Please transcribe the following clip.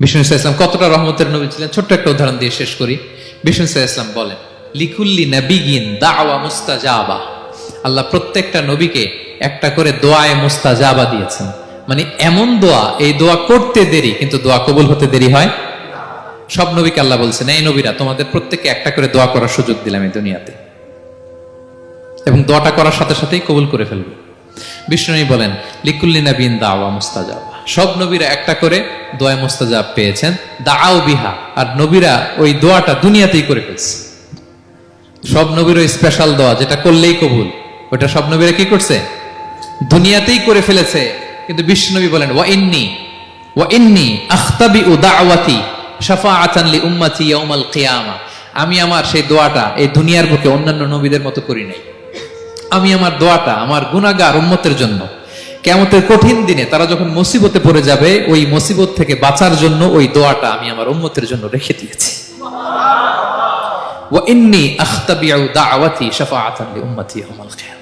বিষ্ণু ইসলাম কতটা রহমতের নবী ছিলেন, ছোট্ট একটা উদাহরণ দিয়ে শেষ করি। বিষ্ণু ইসলাম বলেন, লিকুল্লি নাবিয়িন দাওয়া মুস্তাজাবা। আল্লাহ প্রত্যেকটা নবীকে একটা করে দোয়ায়ে মুস্তাজাবা দিয়েছেন। মানে এমন দোয়া, এই দোয়া করতে দেরি কিন্তু দোয়া কবুল হতে দেরি হয়। সব নবীকে আল্লাহ বলছেন, এই নবীরা তোমাদের প্রত্যেককে একটা করে দোয়া করার সুযোগ দিলাম এই দুনিয়াতে, এবং দোয়াটা করার সাথে সাথেই কবুল করে ফেলবে। বিষ্ণু বলেন, লিকুল্লি নাবিয়িন দাওয়া মুস্তাজাবা। সব নবীরা একটা করে দোয়া মুস্তাজাব পেয়েছেন, দাআউ বিহা। আর নবীরা ওই দোয়াটা দুনিয়াতেই করে ফেলছে। সব নবীর ওই স্পেশাল দোয়া যেটা করলেই কবুল, ওটা সব নবীরা কি করছে? দুনিয়াতেই করে ফেলেছে। কিন্তু বিশ্বনবী বলেন, ওয়া ইন্নী আখতাবিউ দাওয়াতি শাফাআতান লি উম্মতি ইয়াউমাল কিয়ামা। আমি আমার সেই দোয়াটা এই দুনিয়ার বুকে অন্যান্য নবীদের মতো করি নাই। আমি আমার দোয়াটা আমার গুনাহগার উম্মতের জন্য কিয়ামতের কঠিন দিনে তারা যখন মুসিবতে পড়ে যাবে, ওই মুসিবত থেকে বাঁচার জন্য ওই দোয়াটা আমি আমার উম্মতের জন্য রেখে দিয়েছি। ওয়া ইন্নী আখতাবিউ দাওয়াতি শাফাআতান লি উম্মতি ইয়াউমাল কিয়ামা।